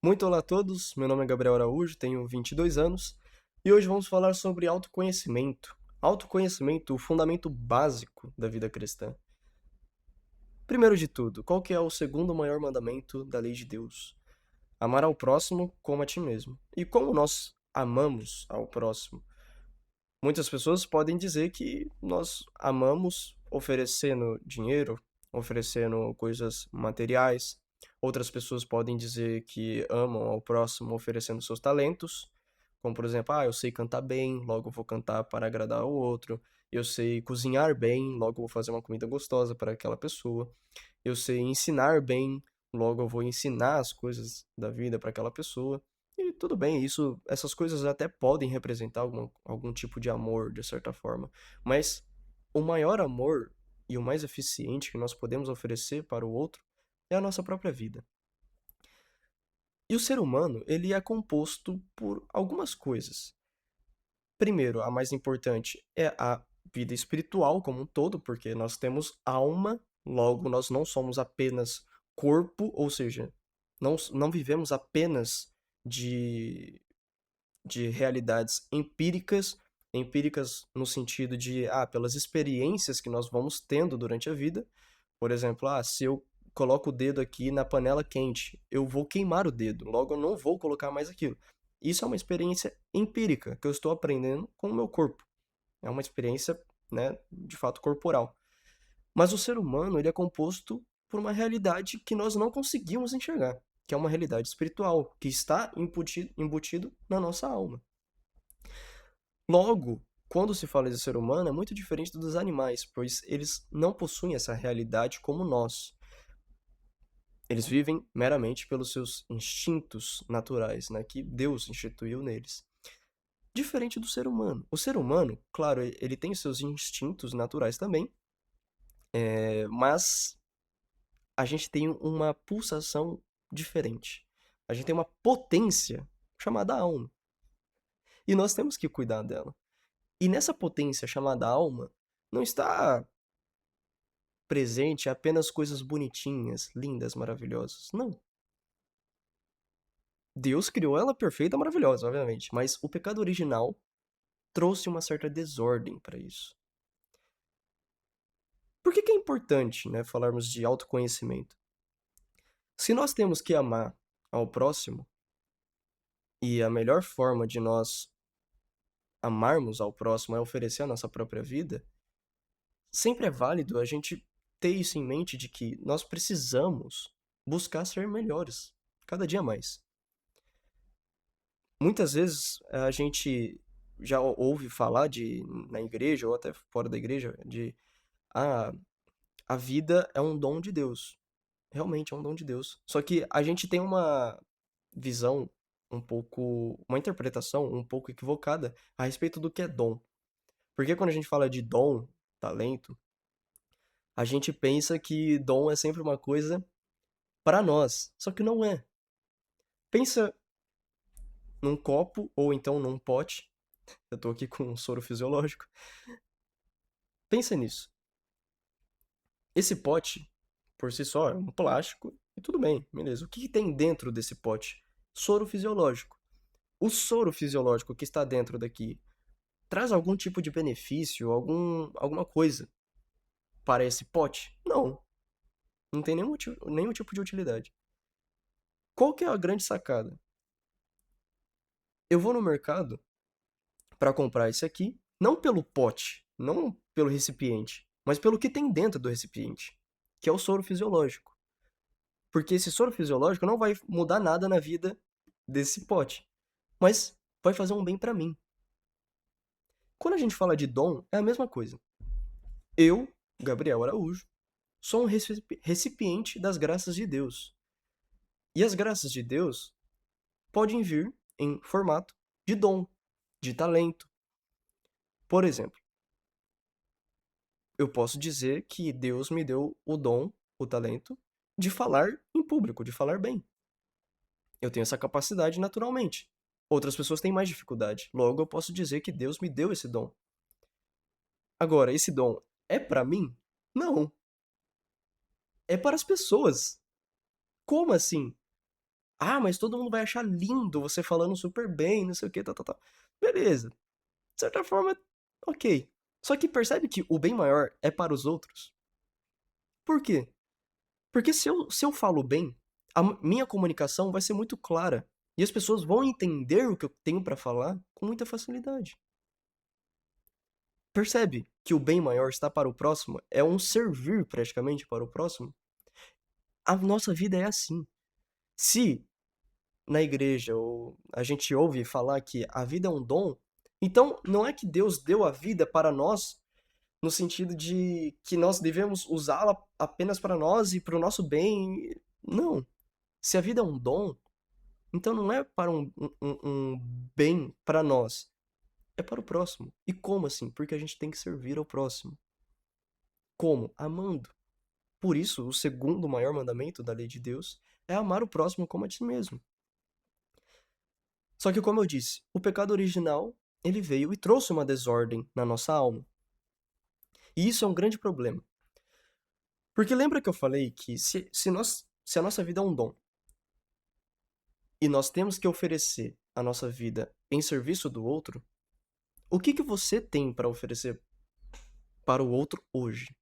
Muito olá a todos, meu nome é Gabriel Araújo, tenho 22 anos e hoje vamos falar sobre autoconhecimento. Autoconhecimento, o fundamento básico da vida cristã. Primeiro de tudo, qual que é o segundo maior mandamento da lei de Deus? Amar ao próximo como a ti mesmo. E como nós amamos ao próximo? Muitas pessoas podem dizer que nós amamos oferecendo dinheiro, oferecendo coisas materiais. Outras pessoas podem dizer que amam ao próximo oferecendo seus talentos, como por exemplo, eu sei cantar bem, logo eu vou cantar para agradar o outro. Eu sei cozinhar bem, logo eu vou fazer uma comida gostosa para aquela pessoa. Eu sei ensinar bem, logo eu vou ensinar as coisas da vida para aquela pessoa. E tudo bem, essas coisas até podem representar algum tipo de amor, de certa forma. Mas o maior amor e o mais eficiente que nós podemos oferecer para o outro é a nossa própria vida. E o ser humano, ele é composto por algumas coisas. Primeiro, a mais importante é a vida espiritual como um todo, porque nós temos alma, logo nós não somos apenas corpo, ou seja, não vivemos apenas de, de realidades empíricas, empíricas no sentido de, pelas experiências que nós vamos tendo durante a vida. Por exemplo, se eu coloco o dedo aqui na panela quente, eu vou queimar o dedo, logo eu não vou colocar mais aquilo. Isso é uma experiência empírica que eu estou aprendendo com o meu corpo. É uma experiência, né, de fato corporal. Mas o ser humano, ele é composto por uma realidade que nós não conseguimos enxergar, que é uma realidade espiritual, que está embutido na nossa alma. Logo, quando se fala de ser humano, é muito diferente dos animais, pois eles não possuem essa realidade como nós. Eles vivem meramente pelos seus instintos naturais, né, que Deus instituiu neles. Diferente do ser humano. O ser humano, claro, ele tem seus instintos naturais também, mas a gente tem uma pulsação diferente. A gente tem uma potência chamada alma. E nós temos que cuidar dela. E nessa potência chamada alma, não está presente apenas coisas bonitinhas, lindas, maravilhosas. Não. Deus criou ela perfeita, maravilhosa, obviamente, mas o pecado original trouxe uma certa desordem para isso. Por que é importante, né, falarmos de autoconhecimento? Se nós temos que amar ao próximo, e a melhor forma de nós amarmos ao próximo é oferecer a nossa própria vida, sempre é válido a gente ter isso em mente de que nós precisamos buscar ser melhores, cada dia mais. Muitas vezes a gente já ouve falar na igreja ou até fora da igreja de ah, a vida é um dom de Deus. Realmente é um dom de Deus. Só que a gente tem uma visão uma interpretação um pouco equivocada a respeito do que é dom. Porque quando a gente fala de dom, talento, a gente pensa que dom é sempre uma coisa para nós. Só que não é. Pensa num copo ou então num pote. Eu tô aqui com um soro fisiológico. Pensa nisso. Esse pote, por si só, é um plástico e tudo bem, beleza. O que tem dentro desse pote? Soro fisiológico. O soro fisiológico que está dentro daqui traz algum tipo de benefício, alguma coisa para esse pote? Não. Não tem nenhum tipo de utilidade. Qual que é a grande sacada? Eu vou no mercado para comprar esse aqui, não pelo pote, não pelo recipiente, mas pelo que tem dentro do recipiente, que é o soro fisiológico. Porque esse soro fisiológico não vai mudar nada na vida desse pote, mas vai fazer um bem para mim. Quando a gente fala de dom, é a mesma coisa. Eu, Gabriel Araújo, sou um recipiente das graças de Deus. E as graças de Deus podem vir em formato de dom, de talento. Por exemplo, eu posso dizer que Deus me deu o dom, o talento, de falar em público, de falar bem. Eu tenho essa capacidade naturalmente. Outras pessoas têm mais dificuldade. Logo, eu posso dizer que Deus me deu esse dom. Agora, esse dom é para mim? Não. É para as pessoas. Como assim? Ah, mas todo mundo vai achar lindo você falando super bem, não sei o que, tal, tal, tal. Beleza. De certa forma, ok. Só que percebe que o bem maior é para os outros? Por quê? Porque se eu falo bem, minha comunicação vai ser muito clara. E as pessoas vão entender o que eu tenho para falar com muita facilidade. Percebe que o bem maior está para o próximo? É um servir praticamente para o próximo? A nossa vida é assim. Se na igreja ou a gente ouve falar que a vida é um dom, então não é que Deus deu a vida para nós no sentido de que nós devemos usá-la apenas para nós e para o nosso bem. Não. Se a vida é um dom, então não é para um bem para nós, é para o próximo. E como assim? Porque a gente tem que servir ao próximo. Como? Amando. Por isso, o segundo maior mandamento da lei de Deus é amar o próximo como a ti mesmo. Só que, como eu disse, o pecado original, ele veio e trouxe uma desordem na nossa alma. E isso é um grande problema. Porque lembra que eu falei que se a nossa vida é um dom e nós temos que oferecer a nossa vida em serviço do outro, o que você tem para oferecer para o outro hoje?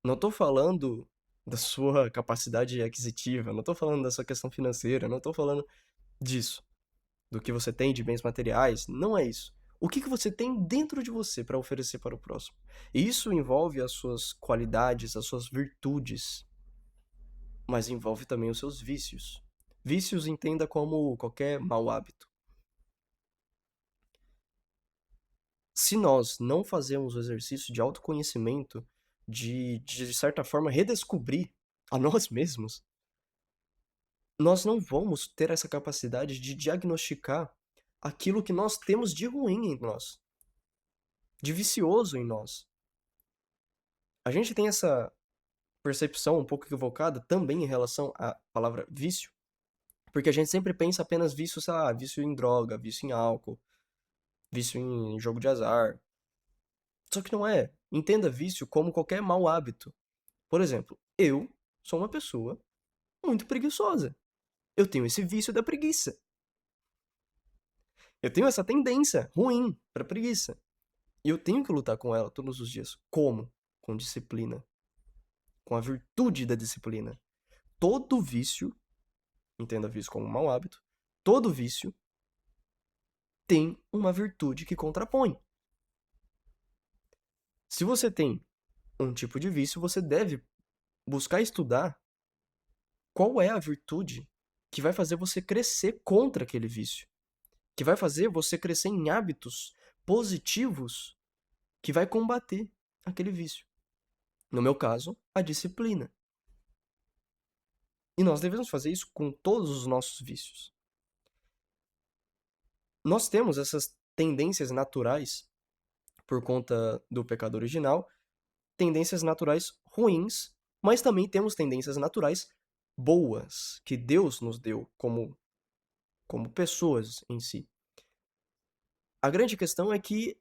Não estou falando da sua capacidade aquisitiva, não estou falando da sua questão financeira, não estou falando disso, do que você tem de bens materiais, não é isso. O que você tem dentro de você para oferecer para o próximo? E isso envolve as suas qualidades, as suas virtudes, mas envolve também os seus vícios. Vícios entenda como qualquer mau hábito. Se nós não fazemos o exercício de autoconhecimento, de certa forma redescobrir a nós mesmos, nós não vamos ter essa capacidade de diagnosticar aquilo que nós temos de ruim em nós, de vicioso em nós. A gente tem essa percepção um pouco equivocada também em relação à palavra vício, porque a gente sempre pensa apenas vício, sei lá, vício em droga, vício em álcool, vício em jogo de azar. Só que não é. Entenda vício como qualquer mau hábito. Por exemplo, eu sou uma pessoa muito preguiçosa. Eu tenho esse vício da preguiça. Eu tenho essa tendência ruim para preguiça. E eu tenho que lutar com ela todos os dias. Como? Com disciplina. Com a virtude da disciplina. Todo vício, entenda vício como um mau hábito, todo vício tem uma virtude que contrapõe. Se você tem um tipo de vício, você deve buscar estudar qual é a virtude que vai fazer você crescer contra aquele vício, que vai fazer você crescer em hábitos positivos que vai combater aquele vício. No meu caso, a disciplina. E nós devemos fazer isso com todos os nossos vícios. Nós temos essas tendências naturais por conta do pecado original, tendências naturais ruins, mas também temos tendências naturais boas que Deus nos deu como pessoas em si. A grande questão é que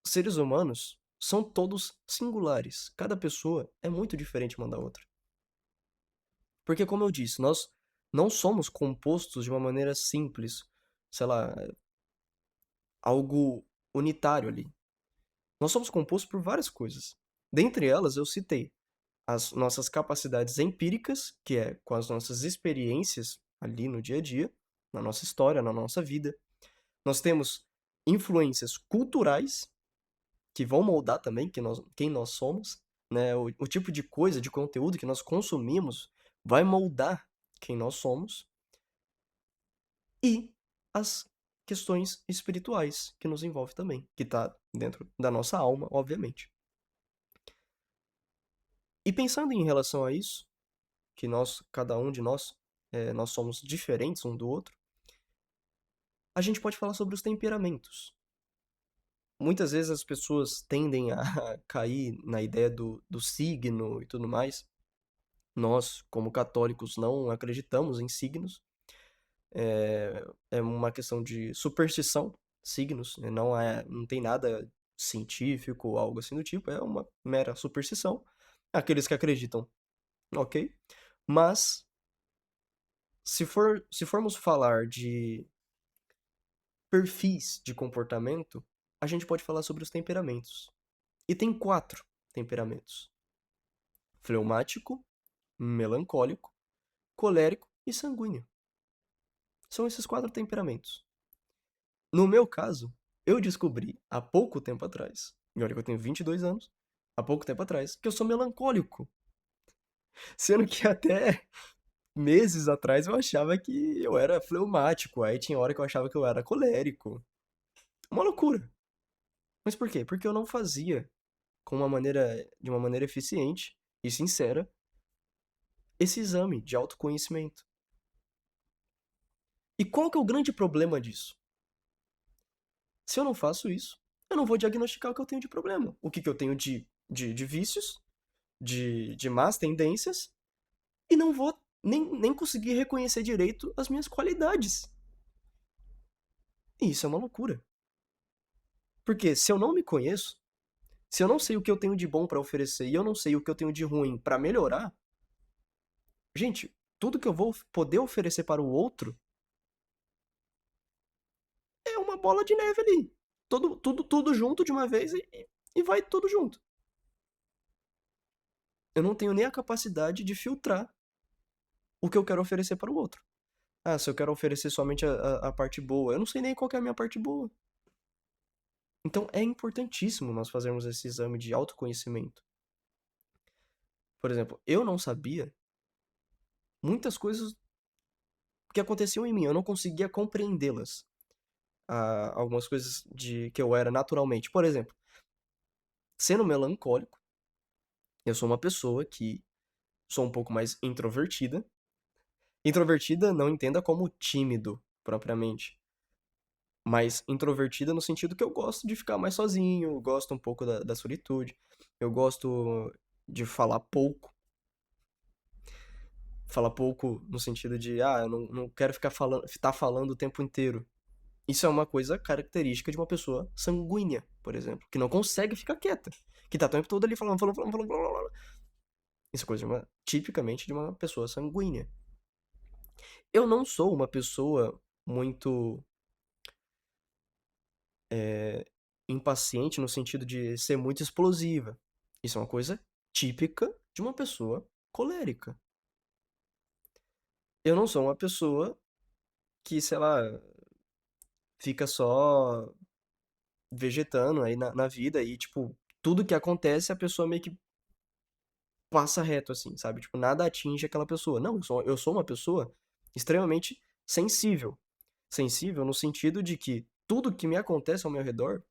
seres humanos são todos singulares. Cada pessoa é muito diferente uma da outra. Porque, como eu disse, nós não somos compostos de uma maneira simples, sei lá, algo unitário ali. Nós somos compostos por várias coisas. Dentre elas, eu citei as nossas capacidades empíricas, que é com as nossas experiências ali no dia a dia, na nossa história, na nossa vida. Nós temos influências culturais, que vão moldar também quem nós somos, né? O tipo de coisa, de conteúdo que nós consumimos vai moldar quem nós somos. E as questões espirituais que nos envolve também, que está dentro da nossa alma, obviamente. E pensando em relação a isso, que nós, cada um de nós, nós somos diferentes um do outro, a gente pode falar sobre os temperamentos. Muitas vezes as pessoas tendem a cair na ideia do signo e tudo mais. Nós, como católicos, não acreditamos em signos. É uma questão de superstição, signos, né? Não tem nada científico ou algo assim do tipo, é uma mera superstição. Aqueles que acreditam, ok. Mas Se formos falar de perfis de comportamento, a gente pode falar sobre os temperamentos. E tem 4 temperamentos: fleumático, melancólico, colérico e sanguíneo. São esses 4 temperamentos. No meu caso, eu descobri há pouco tempo atrás, e olha que eu tenho 22 anos, há pouco tempo atrás, que eu sou melancólico. Sendo que até meses atrás eu achava que eu era fleumático, aí tinha hora que eu achava que eu era colérico. Uma loucura. Mas por quê? Porque eu não fazia de uma maneira eficiente e sincera esse exame de autoconhecimento. E qual que é o grande problema disso? Se eu não faço isso, eu não vou diagnosticar o que eu tenho de problema. O que eu tenho de vícios, de más tendências, e não vou nem conseguir reconhecer direito as minhas qualidades. E isso é uma loucura. Porque se eu não me conheço, se eu não sei o que eu tenho de bom para oferecer e eu não sei o que eu tenho de ruim para melhorar, gente, tudo que eu vou poder oferecer para o outro é uma bola de neve ali. Tudo junto de uma vez e vai tudo junto. Eu não tenho nem a capacidade de filtrar o que eu quero oferecer para o outro. Ah, se eu quero oferecer somente a parte boa, eu não sei nem qual que é a minha parte boa. Então é importantíssimo nós fazermos esse exame de autoconhecimento. Por exemplo, eu não sabia muitas coisas que aconteciam em mim, eu não conseguia compreendê-las. Algumas coisas de que eu era naturalmente. Por exemplo, sendo melancólico, eu sou uma pessoa que sou um pouco mais introvertida. Introvertida não entenda como tímido, propriamente. Mas introvertida no sentido que eu gosto de ficar mais sozinho, eu gosto um pouco da solitude, eu gosto de falar pouco. Falar pouco no sentido de, eu não quero tá falando o tempo inteiro. Isso é uma coisa característica de uma pessoa sanguínea, por exemplo, que não consegue ficar quieta, que tá o tempo todo ali falando. Blá, blá, blá. Isso é coisa tipicamente de uma pessoa sanguínea. Eu não sou uma pessoa muito impaciente no sentido de ser muito explosiva. Isso é uma coisa típica de uma pessoa colérica. Eu não sou uma pessoa que, sei lá, fica só vegetando aí na vida e, tipo, tudo que acontece a pessoa meio que passa reto, assim, sabe? Tipo, nada atinge aquela pessoa. Não, eu sou uma pessoa extremamente sensível. Sensível no sentido de que tudo que me acontece ao meu redor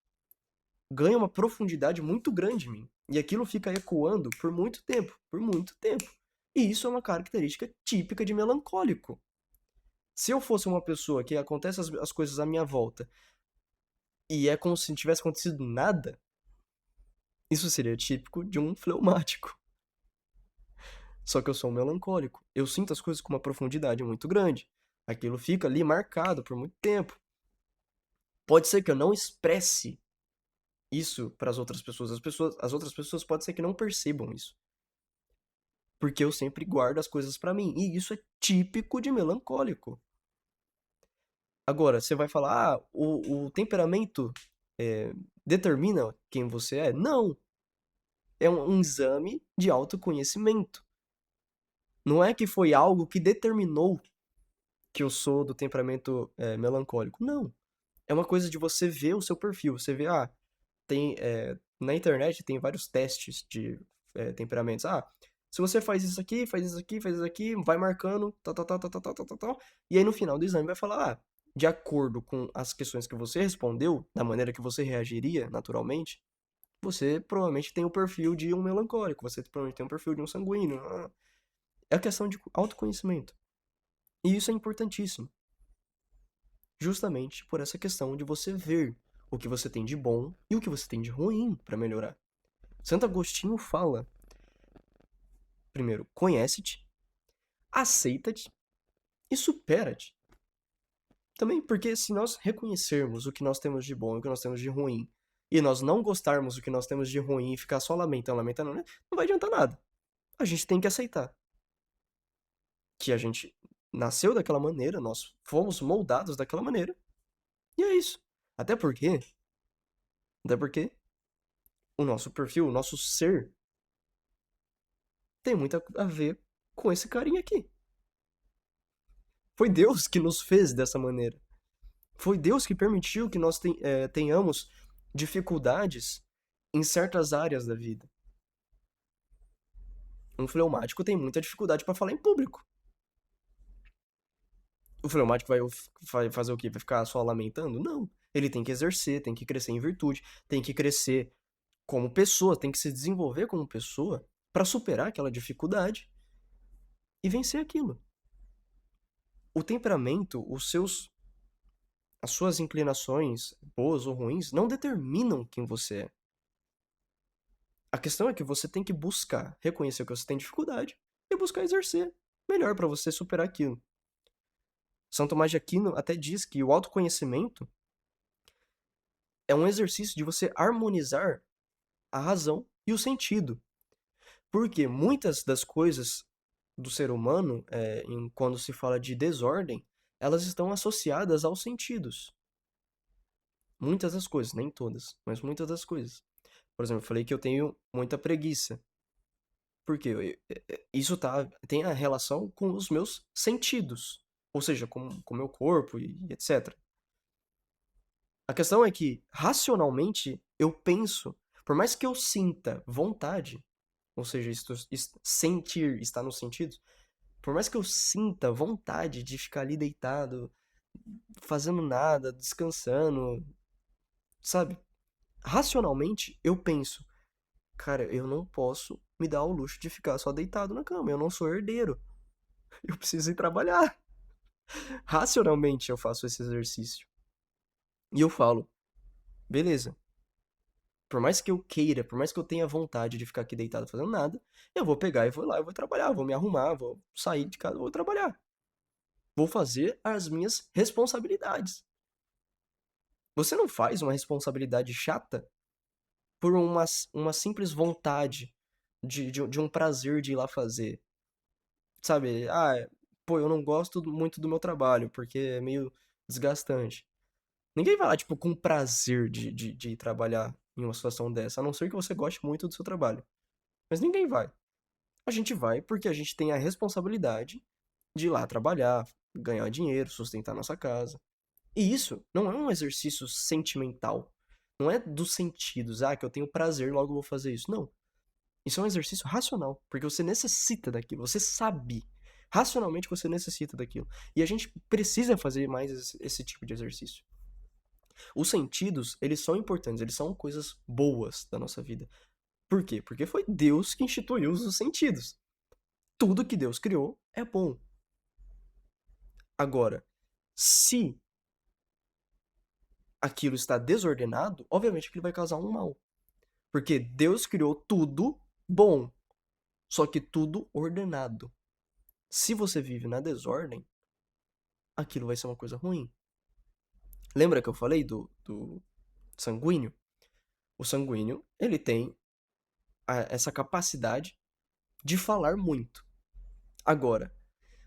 ganha uma profundidade muito grande em mim. E aquilo fica ecoando por muito tempo, por muito tempo. E isso é uma característica típica de melancólico. Se eu fosse uma pessoa que acontece as coisas à minha volta e é como se não tivesse acontecido nada, isso seria típico de um fleumático. Só que eu sou um melancólico. Eu sinto as coisas com uma profundidade muito grande. Aquilo fica ali marcado por muito tempo. Pode ser que eu não expresse isso para as outras pessoas. As outras pessoas pode ser que não percebam isso. Porque eu sempre guardo as coisas para mim. E isso é típico de melancólico. Agora, você vai falar, o temperamento determina quem você é? Não. É um exame de autoconhecimento. Não é que foi algo que determinou que eu sou do temperamento melancólico. Não. É uma coisa de você ver o seu perfil. Você vê, na internet tem vários testes de temperamentos. Se você faz isso aqui, faz isso aqui, faz isso aqui, vai marcando, tal, tal, tal, tal, tal, tal, tal, tal. E aí no final do exame vai falar, de acordo com as questões que você respondeu, da maneira que você reagiria naturalmente, você provavelmente tem o perfil de um melancólico, você provavelmente tem o perfil de um sanguíneo. É a questão de autoconhecimento. E isso é importantíssimo. Justamente por essa questão de você ver o que você tem de bom e o que você tem de ruim para melhorar. Santo Agostinho fala: primeiro, conhece-te, aceita-te e supera-te. Também porque se nós reconhecermos o que nós temos de bom e o que nós temos de ruim, e nós não gostarmos do que nós temos de ruim e ficar só lamentando, não vai adiantar nada. A gente tem que aceitar que a gente nasceu daquela maneira, nós fomos moldados daquela maneira, e é isso. Até porque, até porque o nosso perfil, o nosso ser, tem muito a ver com esse carinha aqui. Foi Deus que nos fez dessa maneira. Foi Deus que permitiu que nós tenhamos dificuldades em certas áreas da vida. Um fleumático tem muita dificuldade para falar em público. O fleumático vai fazer o quê? Vai ficar só lamentando? Não. Ele tem que exercer, tem que crescer em virtude, tem que crescer como pessoa, tem que se desenvolver como pessoa para superar aquela dificuldade e vencer aquilo. O temperamento, as suas inclinações, boas ou ruins, não determinam quem você é. A questão é que você tem que buscar reconhecer que você tem dificuldade e buscar exercer melhor para você superar aquilo. São Tomás de Aquino até diz que o autoconhecimento é um exercício de você harmonizar a razão e o sentido. Porque muitas das coisas do ser humano, quando se fala de desordem, elas estão associadas aos sentidos. Muitas das coisas, nem todas, mas muitas das coisas. Por exemplo, eu falei que eu tenho muita preguiça. Porque isso tem a relação com os meus sentidos. Ou seja, com o meu corpo e etc. A questão é que, racionalmente, eu penso, por mais que eu sinta vontade, ou seja, sentir está nos sentidos, por mais que eu sinta vontade de ficar ali deitado, fazendo nada, descansando, sabe? Racionalmente, eu penso, cara, eu não posso me dar ao luxo de ficar só deitado na cama, eu não sou herdeiro, eu preciso ir trabalhar. Racionalmente eu faço esse exercício. E eu falo, beleza, por mais que eu queira, por mais que eu tenha vontade de ficar aqui deitado fazendo nada, eu vou pegar e vou lá, eu vou trabalhar, vou me arrumar, vou sair de casa, vou trabalhar. Vou fazer as minhas responsabilidades. Você não faz uma responsabilidade chata por uma simples vontade de um prazer de ir lá fazer. Sabe? Pô, eu não gosto muito do meu trabalho, porque é meio desgastante. Ninguém vai lá, tipo, com prazer de ir trabalhar em uma situação dessa, a não ser que você goste muito do seu trabalho. Mas ninguém vai. A gente vai porque a gente tem a responsabilidade de ir lá trabalhar, ganhar dinheiro, sustentar nossa casa. E isso não é um exercício sentimental. Não é dos sentidos, que eu tenho prazer, logo eu vou fazer isso. Não. Isso é um exercício racional, porque você necessita daquilo, você sabe racionalmente que você necessita daquilo. E a gente precisa fazer mais esse tipo de exercício. Os sentidos, eles são importantes, eles são coisas boas da nossa vida. Por quê? Porque foi Deus que instituiu os sentidos. Tudo que Deus criou é bom. Agora, se aquilo está desordenado, obviamente aquilo vai causar um mal. Porque Deus criou tudo bom, só que tudo ordenado. Se você vive na desordem, aquilo vai ser uma coisa ruim. Lembra que eu falei do sanguíneo? O sanguíneo, ele tem essa capacidade de falar muito. Agora,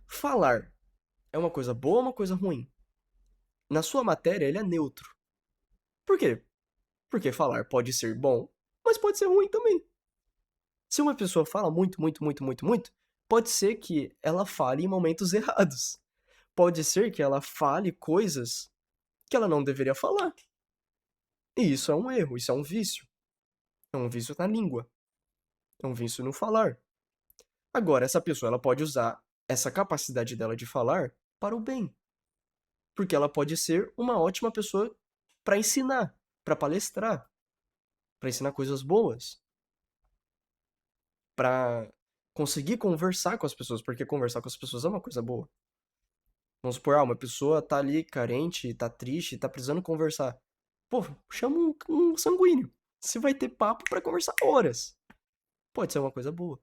falar é uma coisa boa ou uma coisa ruim? Na sua matéria, ele é neutro. Por quê? Porque falar pode ser bom, mas pode ser ruim também. Se uma pessoa fala muito, muito, muito, muito, muito, pode ser que ela fale em momentos errados. Pode ser que ela fale coisas que ela não deveria falar. E isso é um erro, isso é um vício. É um vício na língua. É um vício no falar. Agora, essa pessoa ela pode usar essa capacidade dela de falar para o bem. Porque ela pode ser uma ótima pessoa para ensinar, para palestrar, para ensinar coisas boas, para conseguir conversar com as pessoas, porque conversar com as pessoas é uma coisa boa. Vamos supor, uma pessoa tá ali carente, tá triste, tá precisando conversar. Pô, chama um sanguíneo. Você vai ter papo para conversar horas. Pode ser uma coisa boa.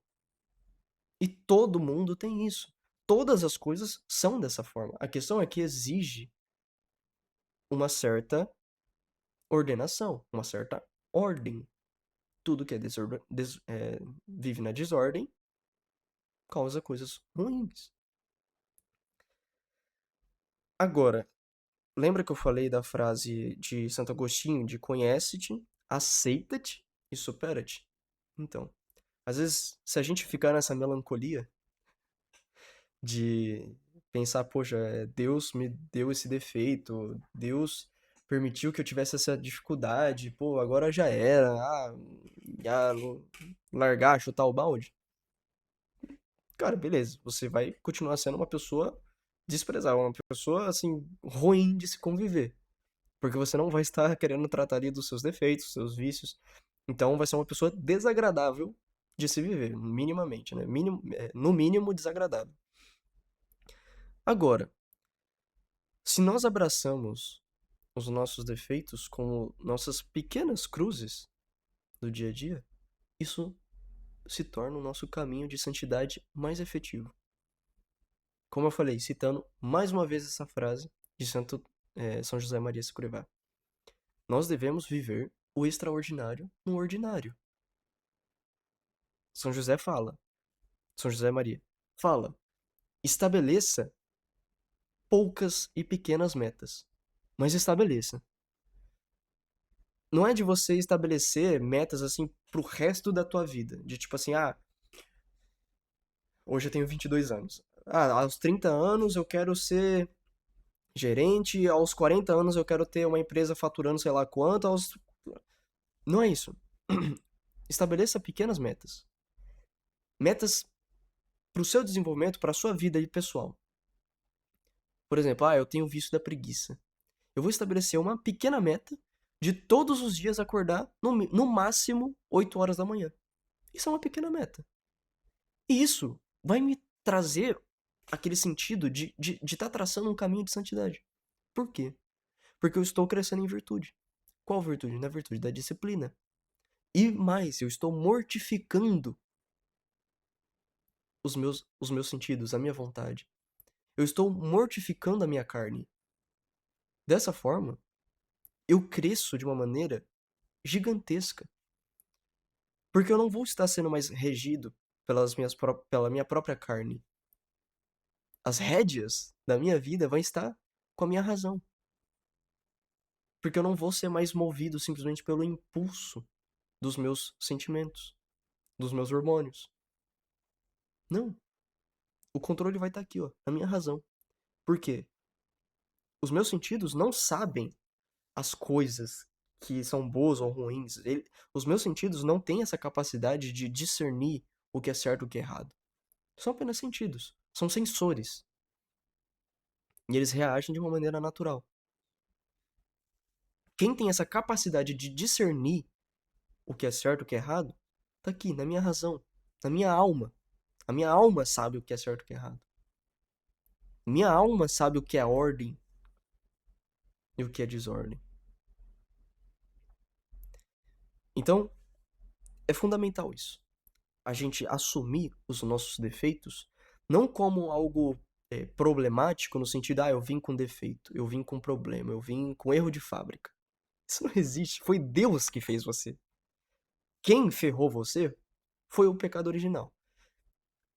E todo mundo tem isso. Todas as coisas são dessa forma. A questão é que exige uma certa ordenação, uma certa ordem. Tudo que vive na desordem causa coisas ruins. Agora, lembra que eu falei da frase de Santo Agostinho de conhece-te, aceita-te e supera-te? Então, às vezes, se a gente ficar nessa melancolia de pensar, poxa, Deus me deu esse defeito, Deus permitiu que eu tivesse essa dificuldade, pô, agora já era, largar, chutar o balde. Cara, beleza, você vai continuar sendo uma pessoa desprezável, uma pessoa, assim, ruim de se conviver. Porque você não vai estar querendo tratar ali dos seus defeitos, seus vícios. Então vai ser uma pessoa desagradável de se viver, minimamente, né? No mínimo desagradável. Agora, se nós abraçamos os nossos defeitos como nossas pequenas cruzes do dia a dia, isso se torna o nosso caminho de santidade mais efetivo. Como eu falei, citando mais uma vez essa frase de São José Maria Escrivá. Nós devemos viver o extraordinário no ordinário. São José fala, São José Maria fala, estabeleça poucas e pequenas metas, mas estabeleça. Não é de você estabelecer metas assim pro resto da tua vida, de tipo assim, hoje eu tenho 22 anos. Aos 30 anos eu quero ser gerente, aos 40 anos eu quero ter uma empresa faturando sei lá quanto, Não é isso. Estabeleça pequenas metas. Metas pro seu desenvolvimento, pra sua vida aí pessoal. Por exemplo, eu tenho o vício da preguiça. Eu vou estabelecer uma pequena meta de todos os dias acordar no máximo 8 horas da manhã. Isso é uma pequena meta. E isso vai me trazer aquele sentido de estar traçando um caminho de santidade. Por quê? Porque eu estou crescendo em virtude. Qual virtude? Na virtude da disciplina. E mais, eu estou mortificando os meus sentidos, a minha vontade. Eu estou mortificando a minha carne. Dessa forma, eu cresço de uma maneira gigantesca. Porque eu não vou estar sendo mais regido pela minha própria carne. As rédeas da minha vida vão estar com a minha razão. Porque eu não vou ser mais movido simplesmente pelo impulso dos meus sentimentos, dos meus hormônios. Não. O controle vai estar aqui, ó, na minha razão. Por quê? Os meus sentidos não sabem as coisas que são boas ou ruins. Os meus sentidos não têm essa capacidade de discernir o que é certo e o que é errado. São apenas sentidos. São sensores. E eles reagem de uma maneira natural. Quem tem essa capacidade de discernir o que é certo e o que é errado, tá aqui, na minha razão, na minha alma. A minha alma sabe o que é certo e o que é errado. Minha alma sabe o que é ordem e o que é desordem. Então, é fundamental isso. A gente assumir os nossos defeitos não como algo problemático no sentido, eu vim com defeito, eu vim com problema, eu vim com erro de fábrica. Isso não existe. Foi Deus que fez você. Quem ferrou você foi o pecado original.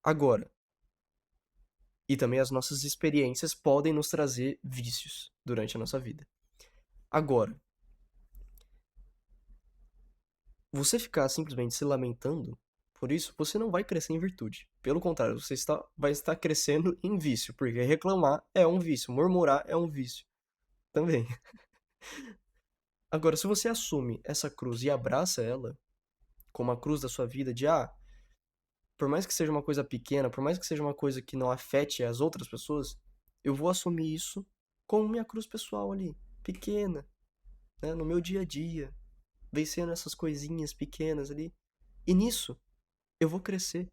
Agora, e também as nossas experiências podem nos trazer vícios durante a nossa vida. Agora, você ficar simplesmente se lamentando por isso, você não vai crescer em virtude. Pelo contrário, vai estar crescendo em vício, porque reclamar é um vício, murmurar é um vício também. Agora, se você assume essa cruz e abraça ela como a cruz da sua vida, por mais que seja uma coisa pequena, por mais que seja uma coisa que não afete as outras pessoas, eu vou assumir isso como minha cruz pessoal ali, pequena, né, no meu dia a dia, vencendo essas coisinhas pequenas ali. E nisso, eu vou crescer.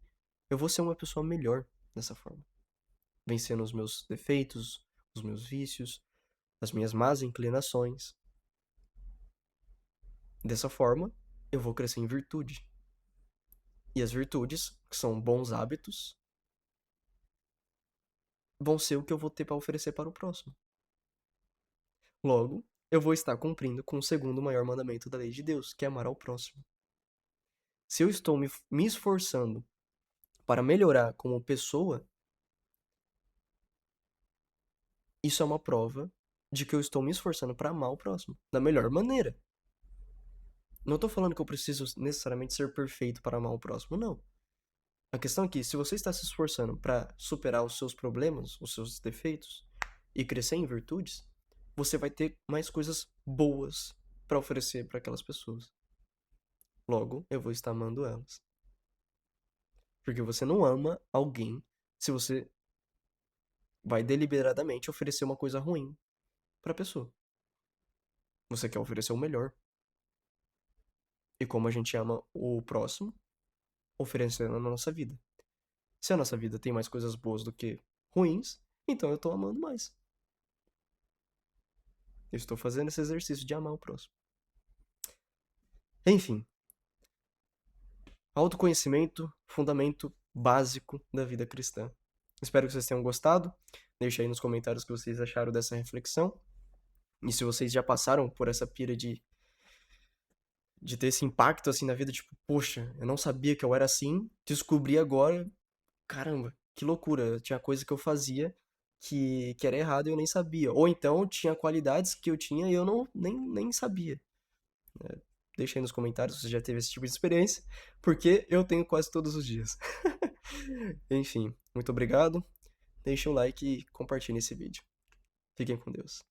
Eu vou ser uma pessoa melhor dessa forma. Vencendo os meus defeitos, os meus vícios, as minhas más inclinações. Dessa forma, eu vou crescer em virtude. E as virtudes, que são bons hábitos, vão ser o que eu vou ter para oferecer para o próximo. Logo, eu vou estar cumprindo com o segundo maior mandamento da lei de Deus, que é amar ao próximo. Se eu estou me esforçando para melhorar como pessoa, Isso é uma prova de que eu estou me esforçando para amar o próximo da melhor maneira. Não tô falando que eu preciso necessariamente ser perfeito para amar o próximo, não. A questão é que se você está se esforçando para superar os seus problemas, os seus defeitos e crescer em virtudes, você vai ter mais coisas boas para oferecer para aquelas pessoas. Logo, eu vou estar amando elas. Porque você não ama alguém se você vai deliberadamente oferecer uma coisa ruim para a pessoa. Você quer oferecer o melhor. E como a gente ama o próximo, oferecendo a nossa vida. Se a nossa vida tem mais coisas boas do que ruins, então eu tô amando mais. Eu estou fazendo esse exercício de amar o próximo. Enfim, autoconhecimento, fundamento básico da vida cristã. Espero que vocês tenham gostado. Deixe aí nos comentários o que vocês acharam dessa reflexão. E se vocês já passaram por essa pira de ter esse impacto assim na vida, tipo, poxa, eu não sabia que eu era assim, descobri agora, caramba, que loucura, tinha coisa que eu fazia que era errado e eu nem sabia. Ou então tinha qualidades que eu tinha e eu nem sabia. Deixa aí nos comentários se você já teve esse tipo de experiência, porque eu tenho quase todos os dias. Enfim, muito obrigado. Deixe um like e compartilhe esse vídeo. Fiquem com Deus.